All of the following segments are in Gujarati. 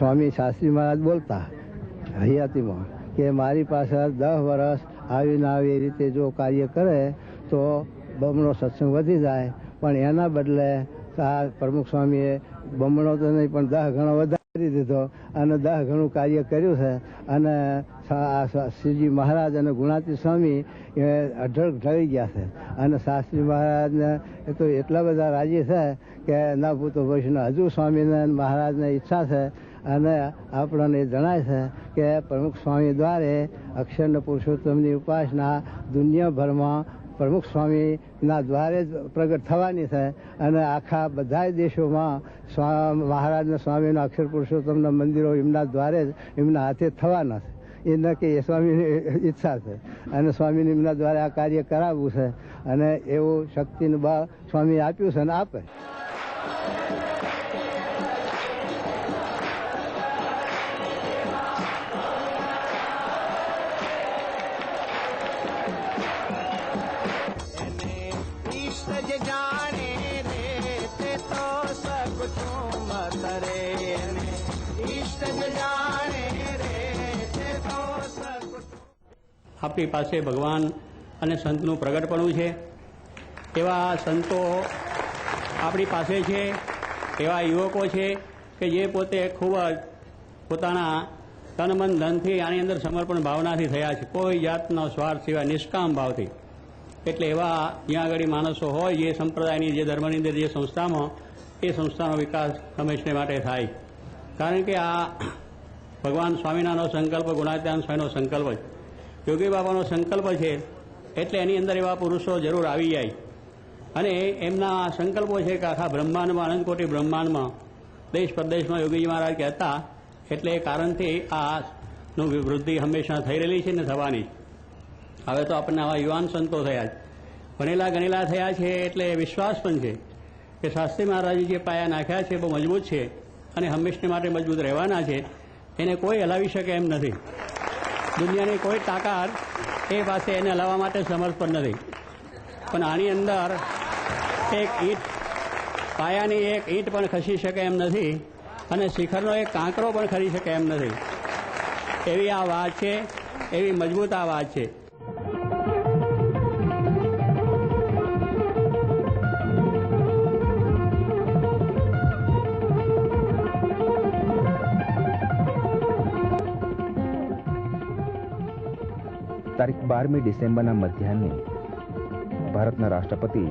સ્વામી શાસ્ત્રી મહારાજ બોલતા હયાતીમાં કે મારી પાસે 10 વર્ષ આવીને આવી રીતે જો કાર્ય કરે તો બમણો સત્સંગ વધી જાય, પણ એના બદલે આ પ્રમુખ સ્વામીએ બમણો તો નહીં પણ 10 ગણો વધારી દીધો અને 10 ગણું કાર્ય કર્યું છે. અને શ્રીજી મહારાજ અને ગુણાતી સ્વામી એ અઢળ ઢળી ગયા છે. અને શાસ્ત્રી મહારાજને એ તો એટલા બધા રાજી છે કે ના ભૂતો ભવિષ્યના હજુ સ્વામીને મહારાજને ઈચ્છા છે. અને આપણને જણાય છે કે પ્રમુખ સ્વામી દ્વારે અક્ષર પુરુષોત્તમની ઉપાસના દુનિયાભરમાં પ્રમુખ સ્વામીના દ્વારે જ પ્રગટ થવાની છે. અને આખા બધા દેશોમાં મહારાજના સ્વામીના અક્ષર પુરુષોત્તમના મંદિરો એમના દ્વારે જ એમના હાથે થવાના છે. એ ન કે એ સ્વામીની ઈચ્છા છે અને સ્વામીને એમના દ્વારે આ કાર્ય કરાવવું છે. અને એવું શક્તિનું બળ સ્વામી આપ્યું છે અને આપે. આપણી પાસે ભગવાન અને સંતનું પ્રગટપણું છે. એવા સંતો આપણી પાસે છે, એવા યુવકો છે કે જે પોતે ખૂબ જ પોતાના તન મન ધનથી આની અંદર સમર્પણ ભાવનાથી થયા છે, કોઈ જાતનો સ્વાર્થ સિવાય નિષ્કામ ભાવથી. એટલે એવા જ્યાં આગળ માણસો હોય જે સંપ્રદાયની જે ધર્મની અંદર જે સંસ્થામાં, એ સંસ્થાનો વિકાસ હંમેશને માટે થાય. કારણ કે આ ભગવાન સ્વામિનારાયણનો સંકલ્પ, ગુણાતીતાનંદ સ્વામીનો સંકલ્પ છે, યોગી બાબાનો સંકલ્પ છે. એટલે એની અંદર એવા પુરુષો જરૂર આવી જાય. અને એમના સંકલ્પો છે કે આખા બ્રહ્માંડમાં, અનંતકોટી બ્રહ્માંડમાં, દેશ પ્રદેશમાં યોગીજી મહારાજ કહેતા. એટલે એ કારણથી આનું વૃદ્ધિ હંમેશા થઈ રહેલી છે ને થવાની. હવે તો આપણને આવા યુવાન સંતો થયા છે, ભણેલા ગણેલા થયા છે. એટલે વિશ્વાસ પણ છે કે શાસ્ત્રી મહારાજે જે પાયા નાખ્યા છે બહુ મજબૂત છે અને હંમેશને માટે મજબૂત રહેવાના છે. એને કોઈ હલાવી શકે એમ નથી. દુનિયાની કોઈ તાકાત એ પાસે એને હલાવવા માટે સમર્થ પણ નથી. પણ આની અંદર એક ઈંટ, પાયાની એક ઈંટ પણ ખસી શકે એમ નથી અને શિખરનો એક કાંકરો પણ ખરી શકે એમ નથી. એવી આ વાત છે, એવી મજબૂત આ વાત છે. તારીખ 12મી ડિસેમ્બરના મધ્યાહ્ને ભારતના રાષ્ટ્રપતિ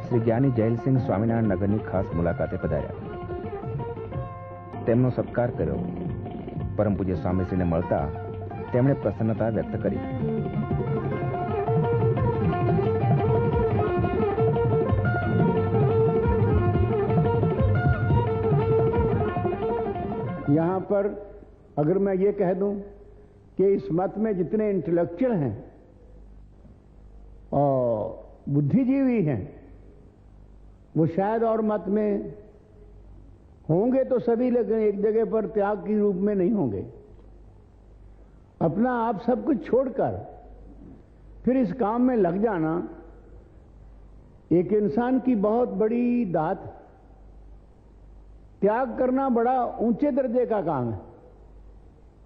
શ્રી જ્ઞાની જયલસિંહ સ્વામિનારાયણ નગરની ખાસ મુલાકાતે પધાર્યા. તેમનો સત્કાર કર્યો. પરમ પૂજ્ય સ્વામીશ્રીને મળતા તેમણે પ્રસન્નતા વ્યક્ત કરી. यहाँ पर अगर मैं ये कह दूं कि इस मत में जितने इंटेलेक्चुअल हैं और बुद्धिजीवी हैं वो शायद और मत में होंगे तो सभी, लेकिन एक जगह पर त्याग के रूप में नहीं होंगे. अपना आप सब कुछ छोड़कर फिर इस काम में लग जाना एक इंसान की बहुत बड़ी दात. त्याग करना बड़ा ऊंचे दर्जे का काम है.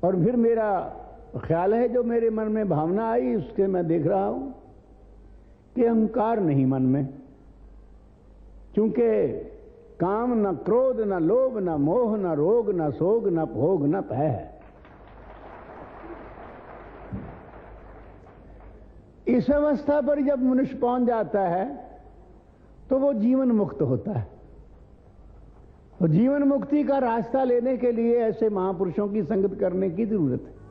और फिर मेरा ख्याल है, जो मेरे मन में भावना आई उसके मैं देख रहा हूं कि अहंकार नहीं मन में, क्योंकि काम न क्रोध न लोभ न मोह न रोग न शोक न भोग न भय है. इस अवस्था पर जब मनुष्य पहुंच जाता है तो वो जीवन मुक्त होता है. और जीवन मुक्ति का रास्ता लेने के लिए ऐसे महापुरुषों की संगत करने की जरूरत है.